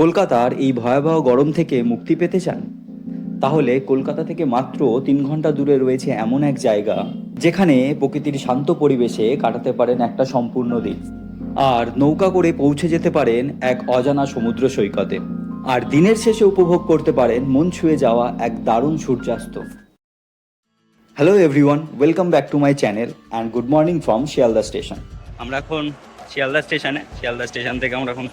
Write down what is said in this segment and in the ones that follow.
কলকাতার এই ভয়াবহ গরম থেকে মুক্তি পেতে চান? তাহলে কলকাতা থেকে মাত্র 3 ঘন্টা দূরে রয়েছে এমন এক জায়গা যেখানে প্রকৃতির শান্ত পরিবেশে কাটাতে পারেন একটা সম্পূর্ণ দিন। আর নৌকা করে পৌঁছে যেতে পারেন এক অজানা সমুদ্র সৈকতে। আর দিনের শেষে উপভোগ করতে পারেন মন ছুঁয়ে যাওয়া এক দারুণ সূর্যাস্ত। Hello everyone, welcome back to my channel and good morning from Sealdah station. আমরা এখন শিয়ালদা স্টেশন থেকে আমরা এখন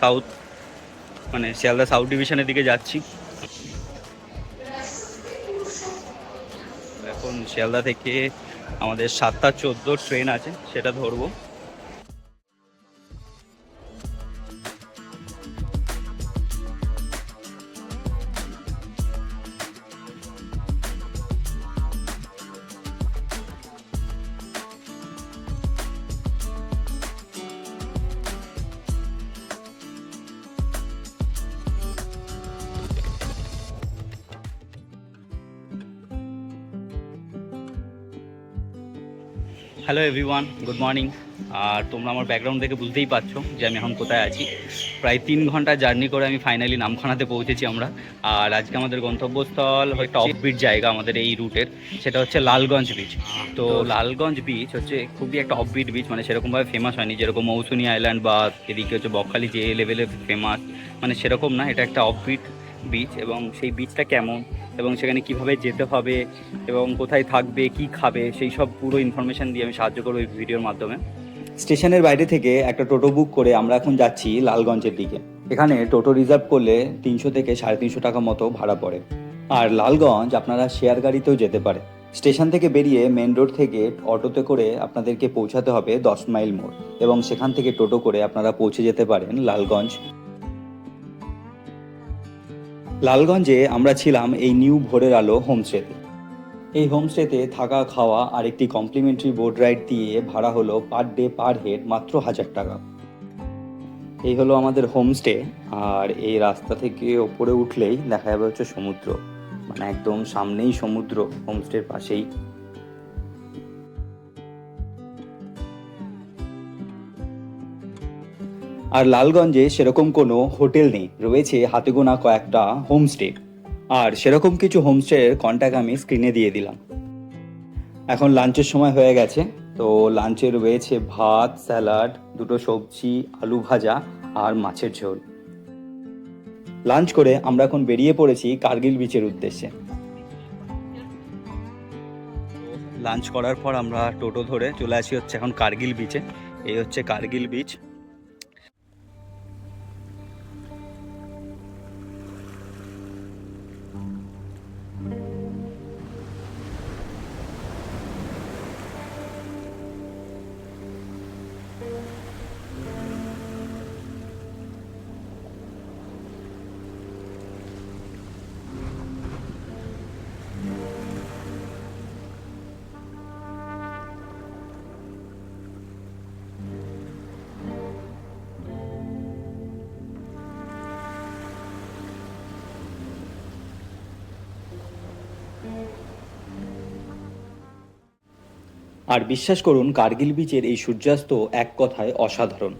শিয়ালদা সাউথ ডিভিশনের দিকে যাচ্ছি। এখন শিয়ালদা থেকে আমাদের 7টা 14 ট্রেন আছে, সেটা ধরবো। Hello everyone, good morning. আর তোমরা আমার ব্যাকগ্রাউন্ড থেকে বুঝতেই পারছো যে আমি এখন কোথায় আছি। প্রায় 3 ঘন্টা জার্নি করে আমি ফাইনালি নামখানাতে পৌঁছেছি আমরা। আর আজকে আমাদের গন্তব্যস্থল একটা অফবিট জায়গা আমাদের এই রুটের, সেটা হচ্ছে লালগঞ্জ বিচ। তো লালগঞ্জ বিচ হচ্ছে খুবই একটা অফবিট বিচ, মানে সেরকমভাবে ফেমাস হয়নি যেরকম মৌসুনি আইল্যান্ড বা এদিকে হচ্ছে বকখালি যে লেভেলে ফেমাস, মানে সেরকম না। এটা একটা অফবিট বিচ, এবং সেই বিচটা কেমন এবং সেখানে কিভাবে যেতে হবে এবং কোথায় থাকবে কি খাবে সেই সব পুরো ইনফরমেশান দিয়ে আমি সাহায্য করবো এই ভিডিওর মাধ্যমে। স্টেশনের বাইরে থেকে একটা টোটো বুক করে আমরা এখন যাচ্ছি লালগঞ্জের দিকে। এখানে টোটো রিজার্ভ করলে 300 থেকে 350 টাকা মতো ভাড়া পড়ে। আর লালগঞ্জ আপনারা শেয়ার গাড়িতেও যেতে পারে। স্টেশন থেকে বেরিয়ে মেন রোড থেকে অটোতে করে আপনাদেরকে পৌঁছাতে হবে 10 মাইল মোড়, এবং সেখান থেকে টোটো করে আপনারা পৌঁছে যেতে পারেন লালগঞ্জ। লালগঞ্জে আমরা ছিলাম এই নিউ ভোরের আলো হোমস্টেতে। এই হোমস্টেতে থাকা খাওয়া আর একটি কমপ্লিমেন্টারি বোট রাইড দিয়ে ভাড়া হলো পার ডে পার হেড মাত্র 1000 টাকা। এই হলো আমাদের হোমস্টে। আর এই রাস্তা থেকে ওপরে উঠলেই দেখা যাবে হচ্ছে সমুদ্র, মানে একদম সামনেই সমুদ্র, হোমস্টের পাশেই। আর লালগঞ্জে সেরকম কোনো হোটেল নেই, রয়েছে হাতে গোনা কয়েকটা হোমস্টে। আর সেরকম কিছু হোমস্টের কন্ট্যাক্ট আমি স্ক্রিনে দিয়ে দিলাম। এখন লাঞ্চের সময় হয়ে গেছে। তো লাঞ্চে রয়েছে ভাত, স্যালাড, দুটো সবজি, আলু ভাজা আর মাছের ঝোল। লাঞ্চ করে আমরা এখন বেরিয়ে পড়েছি কার্গিল বিচের উদ্দেশ্যে। লাঞ্চ করার পর আমরা টোটো ধরে চলে আসি হচ্ছে এখন কার্গিল বিচে। এই হচ্ছে কার্গিল বিচ। আর বিশ্বাস করুন, কার্গিল বিচের এই সূর্যাস্ত এক কথায় অসাধারণ।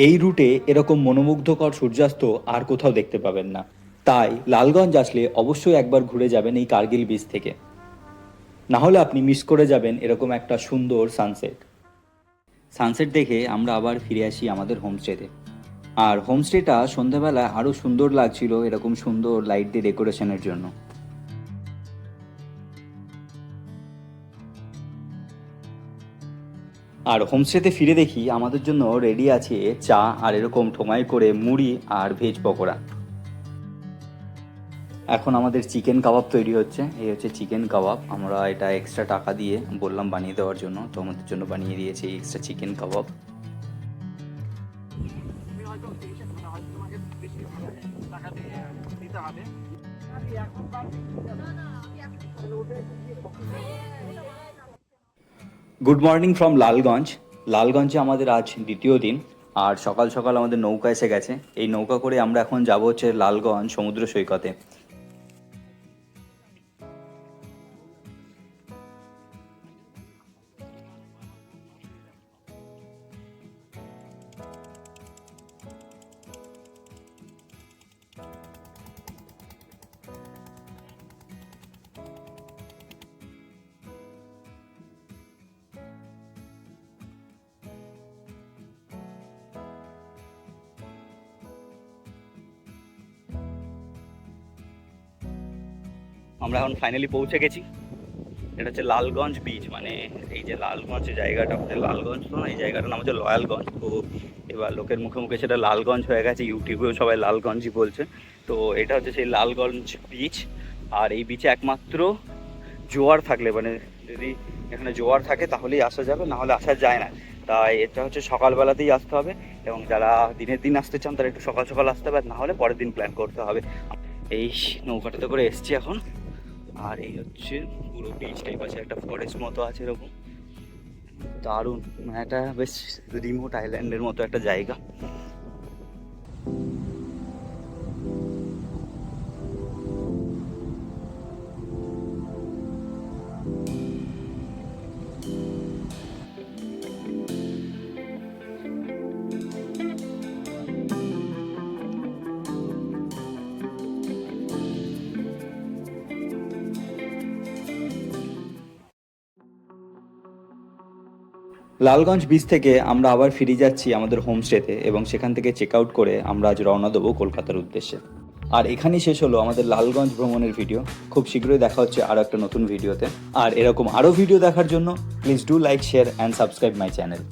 এই রুটে এরকম মনোমুগ্ধকর সূর্যাস্ত আর কোথাও দেখতে পাবেন না। তাই লালগঞ্জ আসলে অবশ্যই একবার ঘুরে যাবেন এই কার্গিল বিচ থেকে, না হলে আপনি মিস করে যাবেন এরকম একটা সুন্দর সানসেট। সানসেট দেখে আমরা আবার ফিরে আসি আমাদের হোমস্টেতে। আর হোমস্টেটা সন্ধ্যাবেলা আরও সুন্দর লাগছিল এরকম সুন্দর লাইট দিয়ে ডেকোরেশনের জন্য। আর হোমস্টেতে ফিরে দেখি আমাদের জন্য রেডি আছে চা আর এরকম ঠোঙায় করে মুড়ি আর ভেজ পকোড়া। এখন আমাদের চিকেন কাবাব তৈরি হচ্ছে। এই হচ্ছে চিকেন কাবাব। আমরা এটা এক্সট্রা টাকা দিয়ে বললাম বানিয়ে দেওয়ার জন্য, তো আমাদের জন্য বানিয়ে দিয়েছে এই extra chicken kebab. Good morning from Lalganj. লালগঞ্জে আমাদের আজ দ্বিতীয় দিন। আর সকাল সকাল আমাদের নৌকা এসে গেছে। এই নৌকা করে আমরা এখন যাব হচ্ছে লালগঞ্জ সমুদ্র সৈকতে। আমরা এখন ফাইনালি পৌঁছে গেছি। এটা হচ্ছে লালগঞ্জ বিচ, মানে এই যে লালগঞ্জ জায়গাটা, লালগঞ্জ তো না, এই জায়গাটার নাম হচ্ছে লয়ালগঞ্জ। তো এবার লোকের মুখে মুখে সেটা লালগঞ্জ হয়ে গেছে, ইউটিউবেও সবাই লালগঞ্জই বলছে। তো এটা হচ্ছে সেই লালগঞ্জ বিচ। আর এই বিচে একমাত্র জোয়ার থাকলে, মানে যদি এখানে জোয়ার থাকে তাহলেই আসা যাবে, না হলে আসা যায় না। তাই এটা হচ্ছে সকালবেলাতেই আসতে হবে, এবং যারা দিনের দিন আসতে চান তারা একটু সকাল সকাল আসতে হবে, না হলে পরের দিন প্ল্যান করতে হবে। এই নৌকাটাতে করে এসছি এখন। আর এই হচ্ছে পুরো বিচ টাইপ আছে, একটা ফরেস্ট মতো আছে এরকম, দারুণ। মানে একটা বেশ রিমোট আইল্যান্ডের মতো একটা জায়গা। লালগঞ্জ বিচ থেকে আমরা আবার ফিরে যাচ্ছি আমাদের হোমস্টেতে, এবং সেখান থেকে চেক আউট করে আমরা আজ রওনা দেবো কলকাতার উদ্দেশ্যে। আর এখানেই শেষ হলো আমাদের লালগঞ্জ ভ্রমণের ভিডিও। খুব শীঘ্রই দেখা হচ্ছে আরও একটা নতুন ভিডিওতে। আর এরকম আরও ভিডিও দেখার জন্য please do like, share and subscribe my channel.